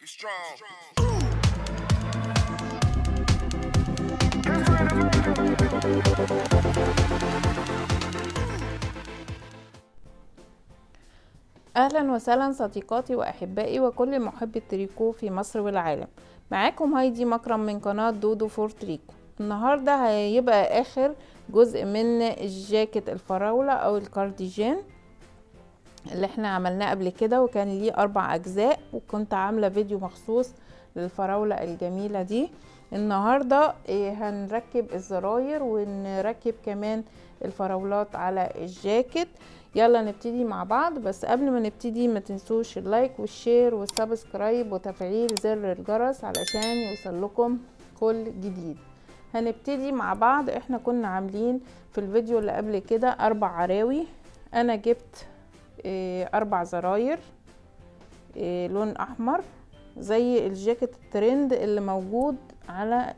be strong. اهلا وسهلا صديقاتي واحبائي وكل محبي التريكو في مصر والعالم. معاكم هايدي مكرم من قناة دودو فور تريكو. النهاردة هيبقى اخر جزء من الجاكيت الفراولة او الكارديجان اللي احنا عملناه قبل كده، وكان ليه 4 اجزاء، وكنت عاملة فيديو مخصوص للفراولة الجميلة دي. النهاردة هنركب الزراير ونركب كمان الفراولات على الجاكيت. يلا نبتدي مع بعض. بس قبل ما نبتدي ما تنسوش اللايك والشير والسبسكرايب وتفعيل زر الجرس علشان يوصل لكم كل جديد. هنبتدي مع بعض. احنا كنا عاملين في الفيديو اللي قبل كده 4 عراوي. انا جبت 4 زراير لون احمر زي الجاكيت الترند اللي موجود على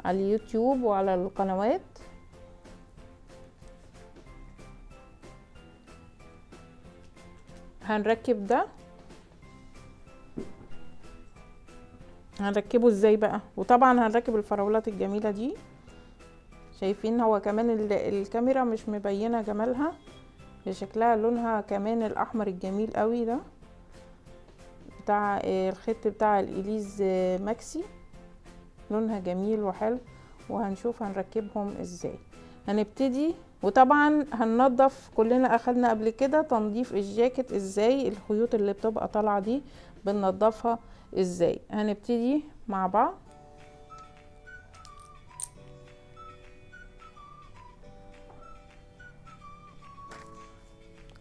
اليوتيوب وعلى القنوات. هنركب ده، هنركبه ازاي بقى؟ وطبعا هنركب الفراولات الجميلة دي. شايفين هو كمان الكاميرا مش مبينة جمالها، شكلها لونها كمان الاحمر الجميل قوي ده بتاع الخيط بتاع الاليز ماكسي، لونها جميل وحلو. وهنشوف هنركبهم ازاي. هنبتدي، وطبعا هننضف. كلنا اخدنا قبل كده تنظيف الجاكيت ازاي، الخيوط اللي بتبقى طالعه دي بننضفها ازاي. هنبتدي مع بعض.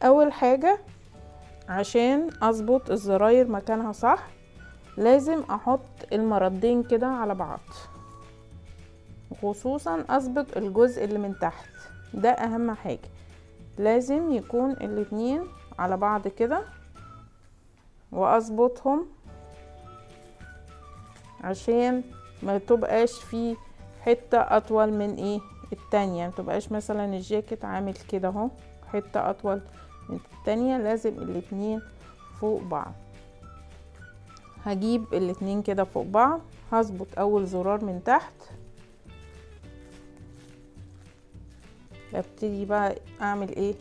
اول حاجه عشان اظبط الزراير مكانها صح لازم احط المردين كده على بعض، خصوصا اظبط الجزء اللي من تحت ده اهم حاجة. لازم يكون الاتنين على بعض كده واظبطهم عشان ما تبقاش في حتة اطول من التانية. ما تبقاش مثلا الجاكيت عامل كده اهو حتة اطول من التانية، لازم الاتنين فوق بعض. هجيب الاتنين كده فوق بعض، هظبط اول زرار من تحت، ابتدي بقى اعمل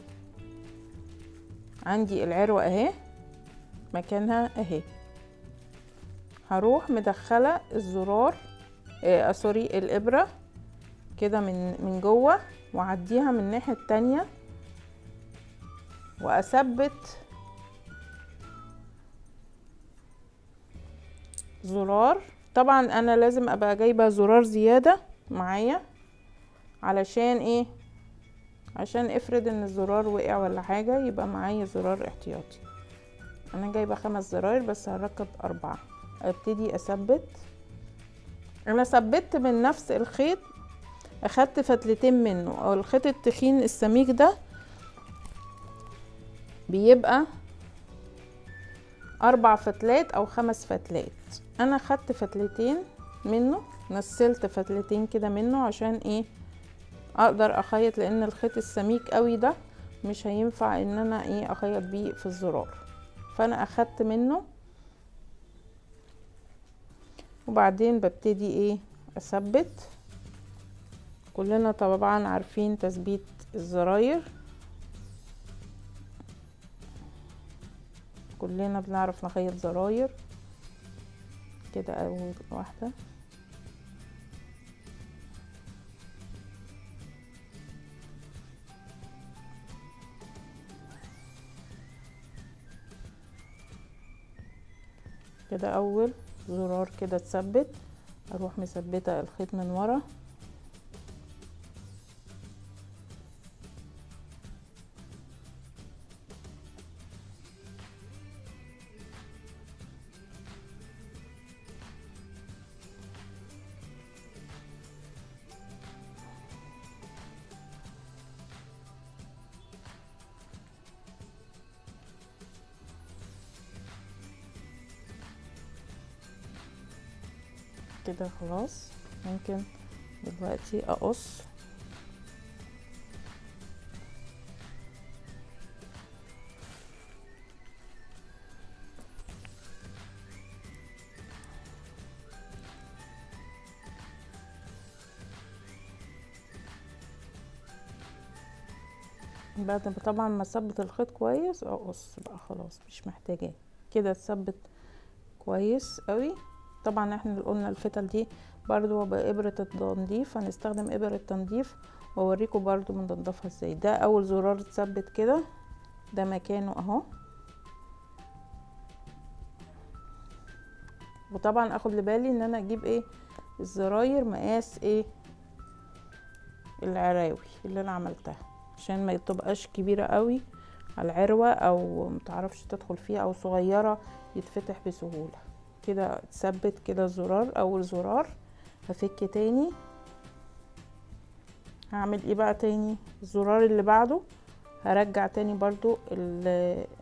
عندي العروة اهي مكانها اهي، هروح مدخلة الزرار سوري الابرة كده من جوه وعديها من الناحية التانية واثبت زرار. طبعا انا لازم ابقى جايبة زرار زيادة معايا علشان عشان افرض ان الزرار وقع ولا حاجة يبقى معايا زرار احتياطي. انا جايبة 5 زراير بس هركب 4. ابتدي اثبت. انا ثبت من نفس الخيط، اخدت فتلتين منه، او الخيط التخين السميك ده بيبقى 4 فتلات او 5 فتلات. انا خدت فتلتين منه، نسلت فتلتين كده منه عشان اقدر اخيط، لان الخيط السميك قوي ده مش هينفع ان انا اخيط بيه في الزرار. فانا اخدت منه وبعدين ببتدي اثبت. كلنا طبعا عارفين تثبيت الزراير، كلنا بنعرف نخيط زراير كده. اول واحدة كده، اول زرار كده اتثبت، اروح مثبته الخيط من ورا كده. خلاص ممكن دلوقتي اقص. بعد ما طبعا ما اثبت الخيط كويس اقص بقى، خلاص مش محتاجاه كده، اتثبت كويس قوي. طبعا احنا اللي قلنا الفتل دي برضو بإبرة التنظيف، هنستخدم إبرة التنظيف واوريكم برضو بننضفها ازاي. ده اول زرار اتثبت كده، ده مكانه اهو. وطبعا اخد لبالي ان انا اجيب ايه الزراير مقاس ايه العراوي اللي انا عملتها، عشان ما تبقاش كبيرة قوي على العروة او متعرفش تدخل فيها، او صغيرة يتفتح بسهولة كده. اتثبت كده الزرار، اول زرار. هفك تاني، هعمل ايه بقى تاني؟ الزرار اللي بعده هرجع تاني برضو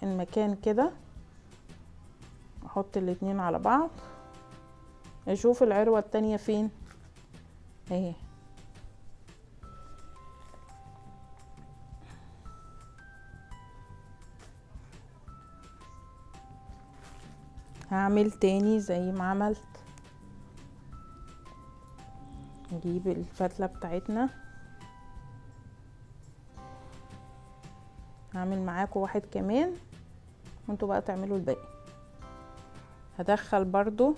المكان كده، احط الاتنين على بعض، اشوف العروة التانية فين اهي. هعمل تاني زي ما عملت، نجيب الفتلة بتاعتنا، هعمل معاكم واحد كمان وانتوا بقى تعملوا الباقي. هدخل برضو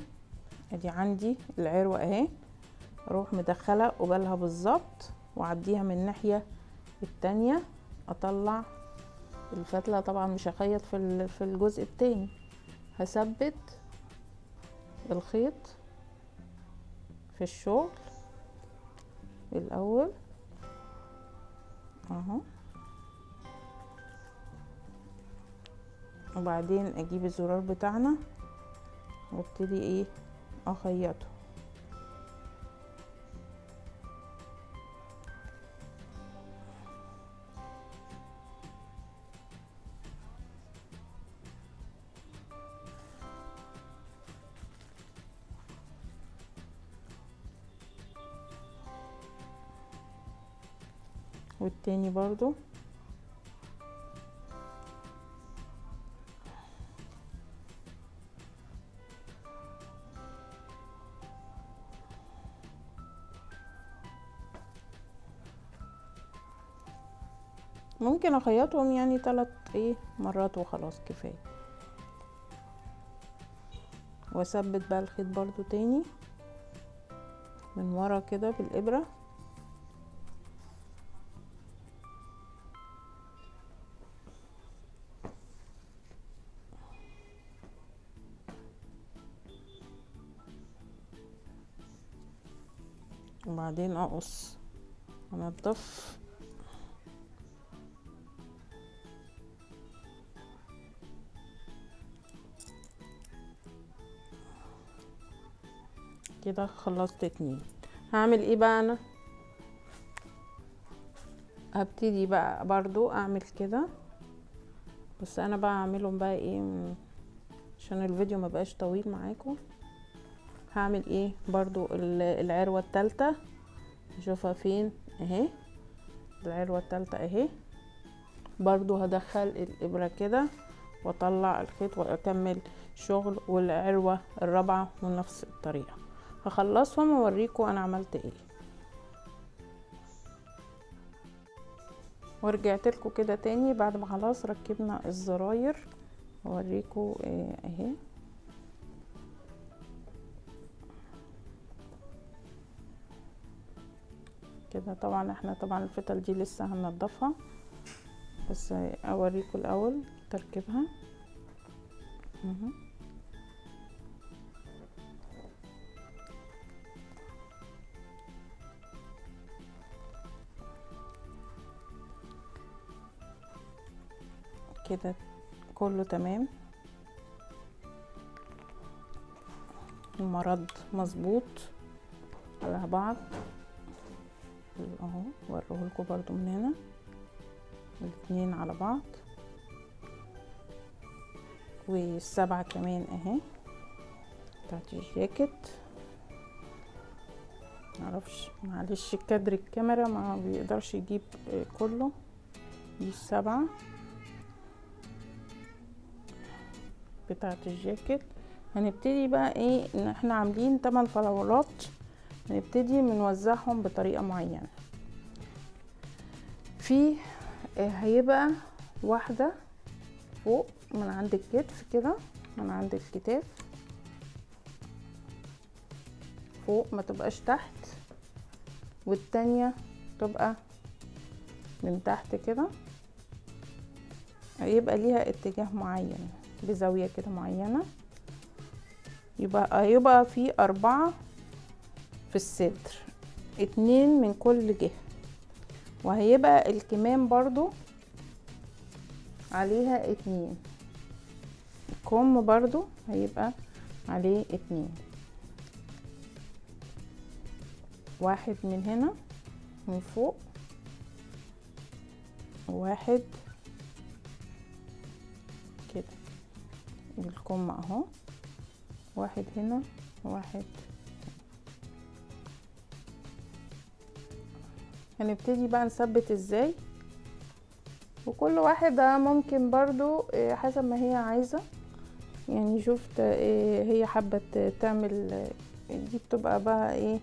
ادي عندي العروة اهي، اروح مدخلة قبالها بالظبط واعديها من الناحية التانية، اطلع الفتلة. طبعا مش هخيط في الجزء التاني، هثبت الخيط في الشغل الاول اهو، وبعدين اجيب الزرار بتاعنا وابتدي ايه اخيطه. والتاني برضو ممكن اخيطهم يعني 3 مرات وخلاص كفايه. واثبت بقى الخيط برضو تاني من ورا كده بالابره، وبعدين اقص انضف كده. خلصت 2. هعمل ايه بقى انا؟ هبتدي بقى برضو اعمل كده، بس انا بقى اعملهم بقى ايه عشان الفيديو ما بقاش طويل معاكم. هعمل ايه برضو العروة التالتة، نشوفها فين اهي. العروة التالتة اهي برضو هدخل الابرة كده واطلع الخيط واكمل شغل، والعروة الرابعة ونفس الطريقة. هخلصهم واوريكم انا عملت ايه. ورجعت لكم كده تاني بعد ما خلاص ركبنا الزراير، اوريكم اهي. كده طبعا احنا طبعا الفتل دي لسه هننضفها، بس اوريكم الاول تركيبها. كده كله تمام، المرد مظبوط على بعض اهو. وريهولكوا برضو من هنا الاتنين على بعض، والسبعة كمان اهي بتاعت الجاكيت. معرفش معلش كادر الكاميرا ما بيقدرش يجيب كله. دي السبعة بتاعت الجاكيت. هنبتدي بقى ايه ان احنا عاملين 8 فراولات، هنبتدي بنوزعهم بطريقة معينة. في هيبقى واحدة فوق من عند الكتف كده، من عند الكتاف فوق، ما تبقاش تحت، والتانية تبقى من تحت كده، يبقى ليها اتجاه معين بزاوية كده معينة. يبقى في 4 في الصدر، 2 من كل جهة. وهيبقى الكمام برضو عليها 2، الكم برضو هيبقى عليه 2، واحد من هنا من فوق، وواحد كده الكم اهو، واحد هنا وواحد. هنبتدي بقى نثبت ازاي، وكل واحدة ممكن برضو حسب ما هي عايزة، يعني شفت هي حابة تعمل دي، بتبقى بقى ايه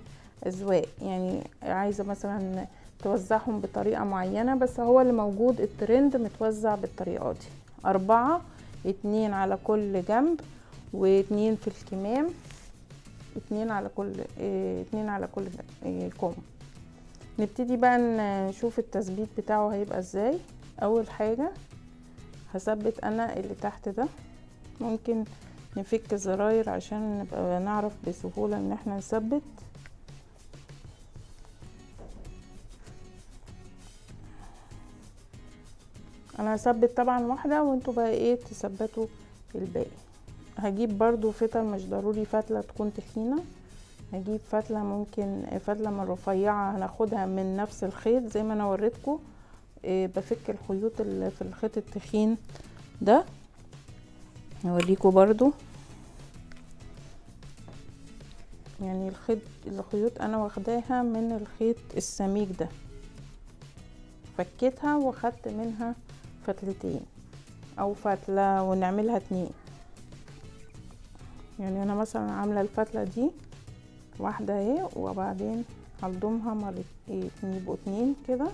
اذواق، يعني عايزة مثلا توزعهم بطريقة معينة، بس هو اللي موجود الترند متوزع بالطريقة دي، 4، 2 على كل جنب، و2 في الكمام، 2 على كل 2 على كل كم. نبتدي بقى نشوف التثبيت بتاعه هيبقى ازاي. اول حاجة هثبت انا اللي تحت ده، ممكن نفك الزراير عشان نبقى نعرف بسهولة ان احنا نثبت. انا هثبت طبعا واحدة، وانتوا بقى ايه تثبتوا الباقي. هجيب برضو فتل، مش ضروري فتلة تكون تخينة، هجيب فتلة، ممكن فتلة من رفيعة هناخدها من نفس الخيط زي ما انا وريتكم. بفك الخيوط اللي في الخيط التخين ده، هوريكم برضو. يعني الخيوط انا واخداها من الخيط السميك ده، فكيتها واخدت منها فتلتين او فتلة ونعملها 2. يعني انا مثلا عاملة الفتلة دي واحدة اهي، وبعدين هلضمها مرتين، يبقوا 2 كده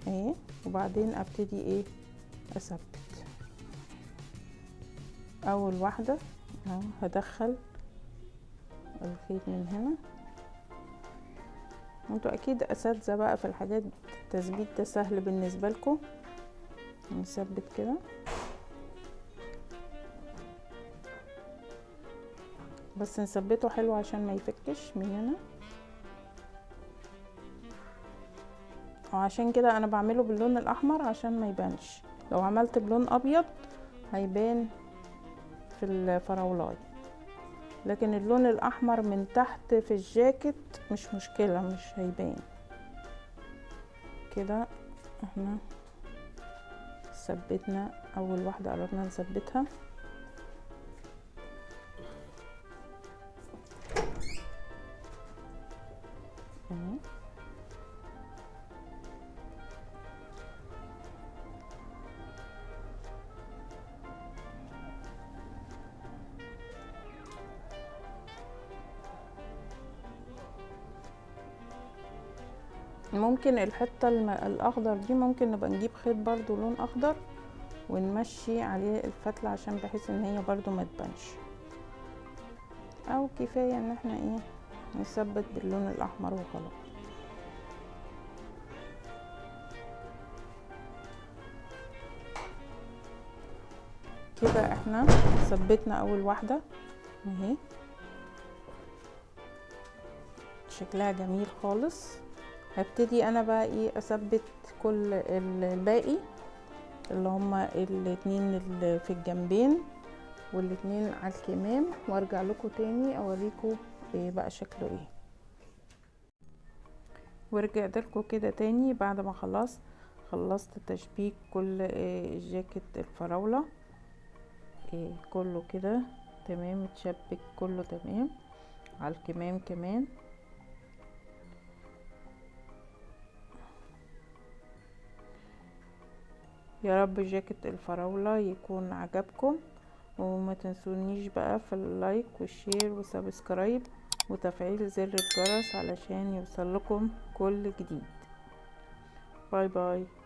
اهي، وبعدين ابتدي ايه اثبت. اول واحدة اهو هدخل الخيط من هنا. انتوا اكيد اساتذة بقى في الحاجات، التثبيت ده سهل بالنسبة لكم. نثبت كده، بس نثبته حلو عشان ما يفكش مننا. وعشان كده انا بعمله باللون الاحمر عشان ما يبانش، لو عملت بلون ابيض هيبان في الفراولاي، لكن اللون الاحمر من تحت في الجاكيت مش مشكلة، مش هيبان كده. احنا ثبتنا اول واحدة، قربنا نثبتها. ممكن الحتة الاخضر دي ممكن نبقى نجيب خيط برضو لون اخضر ونمشي عليه الفتلة، عشان بحيث ان هي برضو ما تبانش، او كفاية ان احنا ايه نثبت باللون الاحمر وخلاص. كده احنا ثبتنا اول واحدة اهي، شكلها جميل خالص. هبتدي انا بقى ايه اثبت كل الباقي اللي هما 2 اللي في الجنبين وال2 على الكمام، وارجع لكم تاني اوريكم إيه بقى شكله ايه. ورجعت لكم كده تاني بعد ما خلصت تشبيك كل جاكيت الفراولة كله كده تمام، اتشبك كله تمام على الكمام كمان. يا رب جاكيت الفراولة يكون عجبكم، وما تنسونيش بقى في اللايك والشير وسبسكرايب وتفعيل زر الجرس علشان يوصل لكم كل جديد. باي باي.